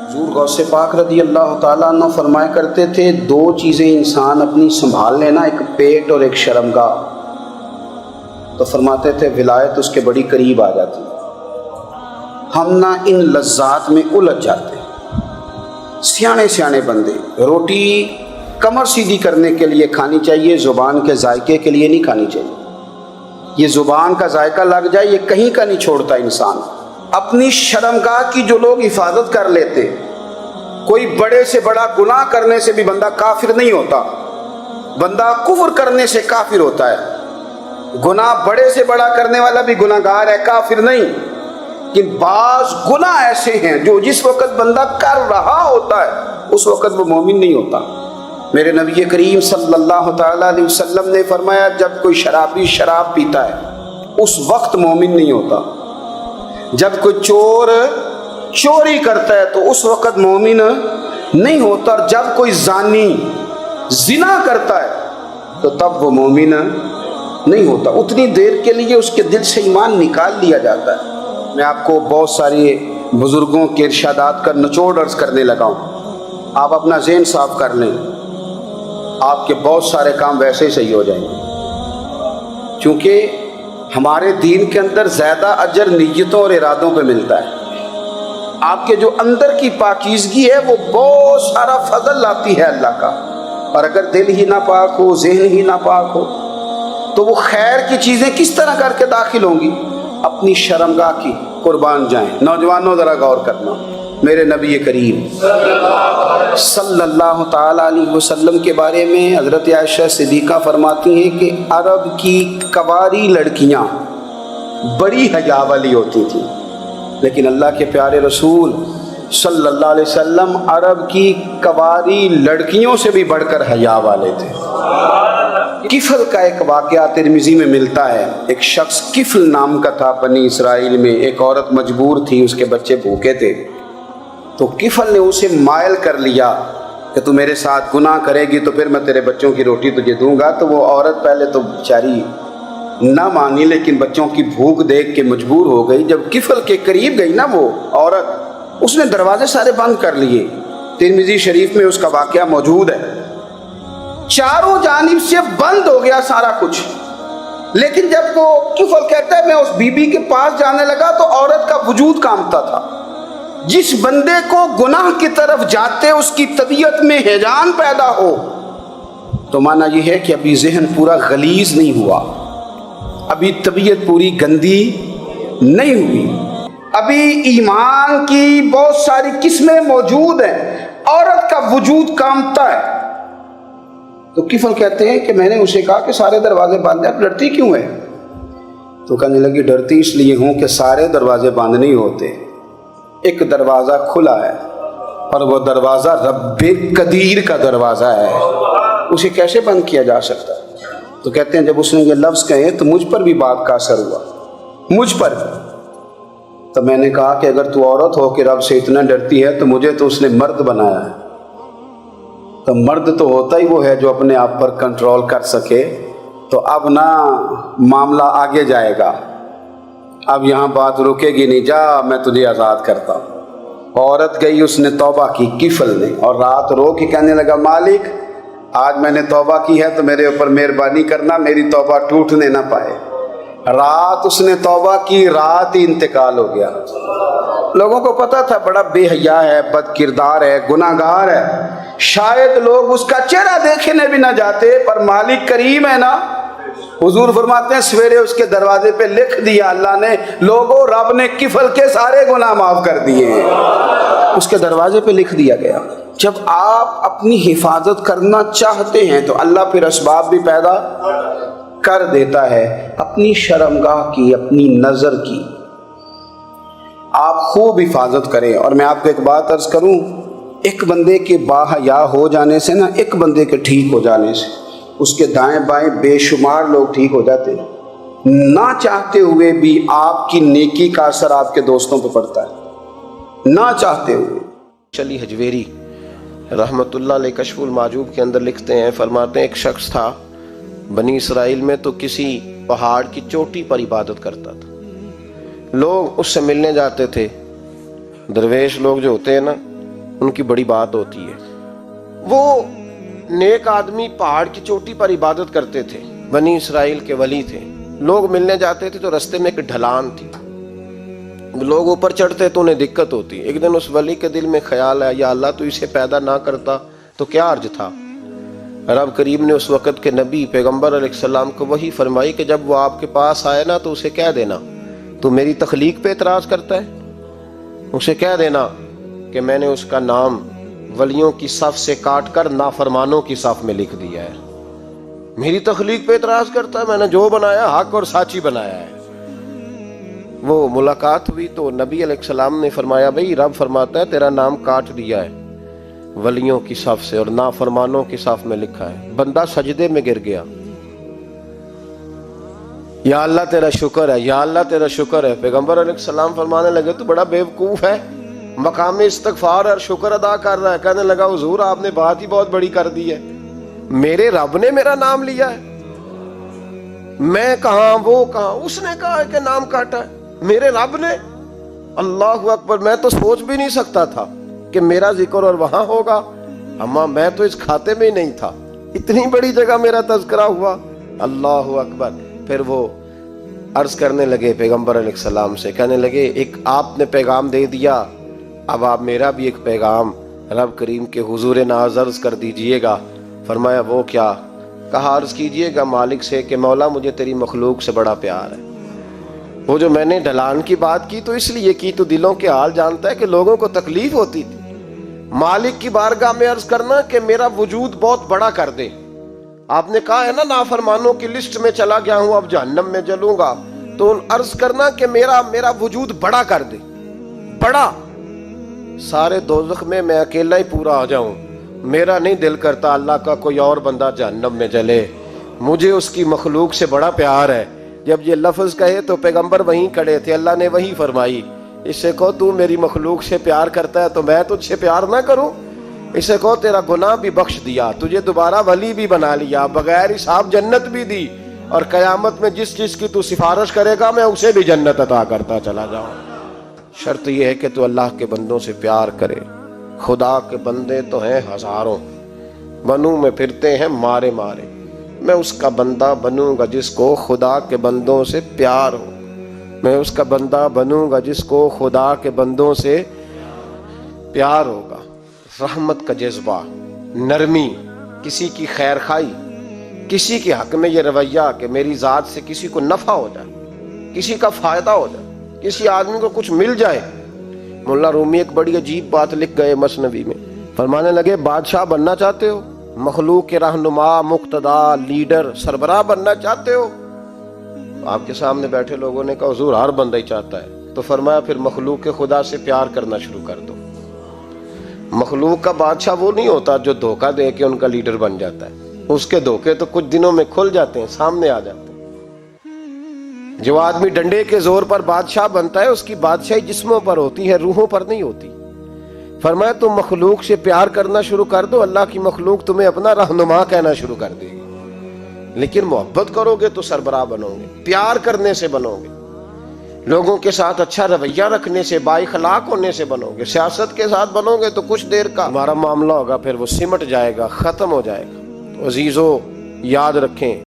حضور غوث پاک رضی اللہ تعالیٰ عنہ فرمایا کرتے تھے، دو چیزیں انسان اپنی سنبھال لینا، ایک پیٹ اور ایک شرمگاہ، تو فرماتے تھے ولایت اس کے بڑی قریب آ جاتی۔ ہم نہ ان لذات میں الجھ جاتے ہیں۔ سیانے سیانے بندے روٹی کمر سیدھی کرنے کے لیے کھانی چاہیے، زبان کے ذائقے کے لیے نہیں کھانی چاہیے۔ یہ زبان کا ذائقہ لگ جائے یہ کہیں کا نہیں چھوڑتا انسان۔ اپنی شرمگاہ کی جو لوگ حفاظت کر لیتے، کوئی بڑے سے بڑا گناہ کرنے سے بھی بندہ کافر نہیں ہوتا، بندہ کفر کرنے سے کافر ہوتا ہے۔ گناہ بڑے سے بڑا کرنے والا بھی گناہ گار ہے، کافر نہیں۔ کہ بعض گناہ ایسے ہیں جو جس وقت بندہ کر رہا ہوتا ہے اس وقت وہ مومن نہیں ہوتا۔ میرے نبی کریم صلی اللہ تعالیٰ علیہ وسلم نے فرمایا، جب کوئی شرابی شراب پیتا ہے اس وقت مومن نہیں ہوتا، جب کوئی چور چوری کرتا ہے تو اس وقت مومن نہیں ہوتا، اور جب کوئی زانی زنا کرتا ہے تو تب وہ مومن نہیں ہوتا۔ اتنی دیر کے لیے اس کے دل سے ایمان نکال لیا جاتا ہے۔ میں آپ کو بہت ساری بزرگوں کے ارشادات کا نچوڑ عرض کرنے لگا ہوں، آپ اپنا ذہن صاف کر لیں، آپ کے بہت سارے کام ویسے ہی صحیح ہو جائیں گے، چونکہ ہمارے دین کے اندر زیادہ اجر نیتوں اور ارادوں پہ ملتا ہے۔ آپ کے جو اندر کی پاکیزگی ہے وہ بہت سارا فضل لاتی ہے اللہ کا، اور اگر دل ہی ناپاک ہو، ذہن ہی ناپاک ہو تو وہ خیر کی چیزیں کس طرح کر کے داخل ہوں گی؟ اپنی شرمگاہ کی قربان جائیں۔ نوجوانوں ذرا غور کرنا، میرے نبی کریم صلی اللہ تعالیٰ علیہ وسلم کے بارے میں حضرت عائشہ صدیقہ فرماتی ہیں کہ عرب کی کواری لڑکیاں بڑی حیا والی ہوتی تھیں، لیکن اللہ کے پیارے رسول صلی اللہ علیہ وسلم عرب کی کواری لڑکیوں سے بھی بڑھ کر حیا والے تھے۔ کفل کا ایک واقعہ ترمذی میں ملتا ہے، ایک شخص کفل نام کا تھا بنی اسرائیل میں، ایک عورت مجبور تھی، اس کے بچے بھوکے تھے، تو کفل نے اسے مائل کر لیا کہ تو میرے ساتھ گناہ کرے گی تو پھر میں تیرے بچوں کی روٹی تجھے دوں گا۔ تو وہ عورت پہلے تو بیچاری نہ مانی، لیکن بچوں کی بھوک دیکھ کے مجبور ہو گئی۔ جب کفل کے قریب گئی نا وہ عورت، اس نے دروازے سارے بند کر لیے۔ ترمذی شریف میں اس کا واقعہ موجود ہے، چاروں جانب سے بند ہو گیا سارا کچھ۔ لیکن جب وہ کفل کہتا ہے میں اس بی بی کے پاس جانے لگا تو عورت کا وجود کانپتا تھا۔ جس بندے کو گناہ کی طرف جاتے اس کی طبیعت میں ہیجان پیدا ہو تو معنی یہ ہے کہ ابھی ذہن پورا غلیظ نہیں ہوا، ابھی طبیعت پوری گندی نہیں ہوئی، ابھی ایمان کی بہت ساری قسمیں موجود ہیں، عورت کا وجود کانپتا ہے۔ تو کفل کہتے ہیں کہ میں نے اسے کہا کہ سارے دروازے بند ہیں، اب ڈرتی کیوں ہے؟ تو کہنے لگی ڈرتی اس لیے ہوں کہ سارے دروازے بند نہیں ہوتے، ایک دروازہ کھلا ہے اور وہ دروازہ رب قدیر کا دروازہ ہے، اسے کیسے بند کیا جا سکتا ہے؟ تو کہتے ہیں جب اس نے یہ لفظ کہے تو مجھ پر بھی بات کا اثر ہوا، مجھ پر۔ تو میں نے کہا کہ اگر تو عورت ہو کہ رب سے اتنا ڈرتی ہے تو مجھے تو اس نے مرد بنایا ہے، تو مرد تو ہوتا ہی وہ ہے جو اپنے آپ پر کنٹرول کر سکے۔ تو اب نہ معاملہ آگے جائے گا، اب یہاں بات رکے گی نہیں، جا میں تجھے آزاد کرتا ہوں۔ عورت گئی، اس نے توبہ کی کفل نے، اور رات رو کے کہنے لگا مالک آج میں نے توبہ کی ہے تو میرے اوپر مہربانی کرنا، میری توبہ ٹوٹنے نہ پائے۔ رات اس نے توبہ کی، رات ہی انتقال ہو گیا۔ لوگوں کو پتا تھا بڑا بے حیا ہے، بد کردار ہے، گناہ گار ہے، شاید لوگ اس کا چہرہ دیکھنے بھی نہ جاتے، پر مالک کریم ہے نا۔ حضور فرماتے ہیں سویرے اس کے دروازے پہ لکھ دیا اللہ نے، لوگوں رب نے کفل کے سارے گناہ معاف کر دیے ہیں، اس کے دروازے پہ لکھ دیا گیا۔ جب آپ اپنی حفاظت کرنا چاہتے ہیں تو اللہ پھر اسباب بھی پیدا کر دیتا ہے۔ اپنی شرمگاہ کی، اپنی نظر کی آپ خوب حفاظت کریں۔ اور میں آپ کو ایک بات عرض کروں، ایک بندے کے باحیا ہو جانے سے نا، ایک بندے کے ٹھیک ہو جانے سے اس کے دائیں بائیں بے شمار لوگ ٹھیک ہو جاتے ہیں۔ نہ چاہتے ہوئے بھی آپ کی نیکی کا اثر آپ کے دوستوں پہ پڑتا ہے، نہ چاہتے ہوئے۔ چلی حجویری رحمت اللہ علیہ کشف المعجوب کے اندر لکھتے ہیں، فرماتے ہیں ایک شخص تھا بنی اسرائیل میں تو کسی پہاڑ کی چوٹی پر عبادت کرتا تھا، لوگ اس سے ملنے جاتے تھے۔ درویش لوگ جو ہوتے ہیں نا، ان کی بڑی بات ہوتی ہے۔ وہ نیک آدمی پہاڑ کی چوٹی پر عبادت کرتے تھے، بنی اسرائیل کے ولی تھے۔ لوگ ملنے جاتے تھے تو رستے میں ایک ڈھلان تھی، لوگ اوپر چڑھتے تو انہیں دقت ہوتی۔ ایک دن اس ولی کے دل میں خیال آیا، یا اللہ تو اسے پیدا نہ کرتا تو کیا حرج تھا۔ رب کریم نے اس وقت کے نبی پیغمبر علیہ السلام کو وحی فرمائی کہ جب وہ آپ کے پاس آئے نا تو اسے کہہ دینا تو میری تخلیق پہ اعتراض کرتا ہے، اسے کہہ دینا کہ میں نے اس کا نام ولیوں کی صف سے کاٹ کر نافرمانوں کی صف میں لکھ دیا ہے۔ میری تخلیق پہ اعتراض کرتا ہے، میں نے جو بنایا حق اور سچی بنایا ہے۔ وہ ملاقات ہوئی تو نبی علیہ السلام نے فرمایا، بھئی رب فرماتا ہے تیرا نام کاٹ دیا ہے ولیوں کی صف سے اور نافرمانوں کی صف میں لکھا ہے۔ بندہ سجدے میں گر گیا، یا اللہ تیرا شکر ہے، یا اللہ تیرا شکر ہے۔ پیغمبر علیہ السلام فرمانے لگے تو بڑا بیوقوف ہے، مقام استغفار اور شکر ادا کر رہا ہے۔ کہنے لگا حضور آپ نے بات ہی بہت بڑی کر دی ہے، میرے رب نے میرا نام لیا ہے، میں کہاں وہ کہاں، اس نے کہا ہے کہ نام کاٹا ہے، میرے رب نے۔ اللہ اکبر، میں تو سوچ بھی نہیں سکتا تھا کہ میرا ذکر اور وہاں ہوگا، اما میں تو اس کھاتے میں ہی نہیں تھا، اتنی بڑی جگہ میرا تذکرہ ہوا۔ اللہ اکبر۔ پھر وہ عرض کرنے لگے پیغمبر علیہ السلام سے، کہنے لگے ایک آپ نے پیغام دے دیا، اب آپ میرا بھی ایک پیغام رب کریم کے حضور ناز عرض کر دیجئے گا۔ فرمایا وہ کیا؟ کہا عرض کیجئے گا مالک سے کہ مولا مجھے تیری مخلوق سے بڑا پیار ہے۔ وہ جو میں نے ڈھلان کی بات کی تو اس لیے کی تو دلوں کے حال جانتا ہے کہ لوگوں کو تکلیف ہوتی تھی۔ مالک کی بارگاہ میں عرض کرنا کہ میرا وجود بہت بڑا کر دے۔ آپ نے کہا ہے نا نافرمانوں کی لسٹ میں چلا گیا ہوں، اب جہنم میں جلوں گا، تو عرض کرنا کہ میرا وجود بڑا کر دے، بڑا، سارے دوزخ میں میں اکیلا ہی پورا ہو جاؤں۔ میرا نہیں دل کرتا اللہ کا کوئی اور بندہ جہنم میں جلے، مجھے اس کی مخلوق سے بڑا پیار ہے۔ جب یہ لفظ کہے تو پیغمبر وہیں کھڑے تھے، اللہ نے وہی فرمائی، اس سے کہو تو میری مخلوق سے پیار کرتا ہے تو میں تجھ سے پیار نہ کروں؟ اس سے کہو تیرا گناہ بھی بخش دیا، تجھے دوبارہ ولی بھی بنا لیا، بغیر حساب جنت بھی دی، اور قیامت میں جس چیز کی تو سفارش کرے گا میں اسے بھی جنت عطا کرتا چلا جاؤں۔ شرط یہ ہے کہ تو اللہ کے بندوں سے پیار کرے۔ خدا کے بندے تو ہیں ہزاروں، بنوں میں پھرتے ہیں مارے مارے، میں اس کا بندہ بنوں گا جس کو خدا کے بندوں سے پیار ہو، میں اس کا بندہ بنوں گا جس کو خدا کے بندوں سے پیار ہوگا۔ رحمت کا جذبہ، نرمی، کسی کی خیر خواہی، کسی کے حق میں یہ رویہ کہ میری ذات سے کسی کو نفع ہو جائے، کسی کا فائدہ ہو جائے، کسی آدمی کو کچھ مل جائے۔ مولا رومی ایک بڑی عجیب بات لکھ گئے مثنوی میں، فرمانے لگے بادشاہ بننا چاہتے ہو، مخلوق کے رہنما، مقتدا، لیڈر، سربراہ بننا چاہتے ہو؟ آپ کے سامنے بیٹھے لوگوں نے کہا حضور ہر بندہ ہی چاہتا ہے، تو فرمایا پھر مخلوق کے خدا سے پیار کرنا شروع کر دو۔ مخلوق کا بادشاہ وہ نہیں ہوتا جو دھوکہ دے کے ان کا لیڈر بن جاتا ہے، اس کے دھوکے تو کچھ دنوں میں کھل جاتے ہیں، سامنے آ جاتے ہیں۔ جو آدمی ڈنڈے کے زور پر بادشاہ بنتا ہے اس کی بادشاہی جسموں پر ہوتی ہے، روحوں پر نہیں ہوتی۔ فرمایا تم مخلوق سے پیار کرنا شروع کر دو، اللہ کی مخلوق تمہیں اپنا رہنما کہنا شروع کر دے گی۔ لیکن محبت کرو گے تو سربراہ بنو گے، پیار کرنے سے بنو گے، لوگوں کے ساتھ اچھا رویہ رکھنے سے، بااخلاق ہونے سے بنو گے۔ سیاست کے ساتھ بنو گے تو کچھ دیر کا تمہارا معاملہ ہوگا، پھر وہ سمٹ جائے گا، ختم ہو جائے گا۔ عزیزو یاد رکھیں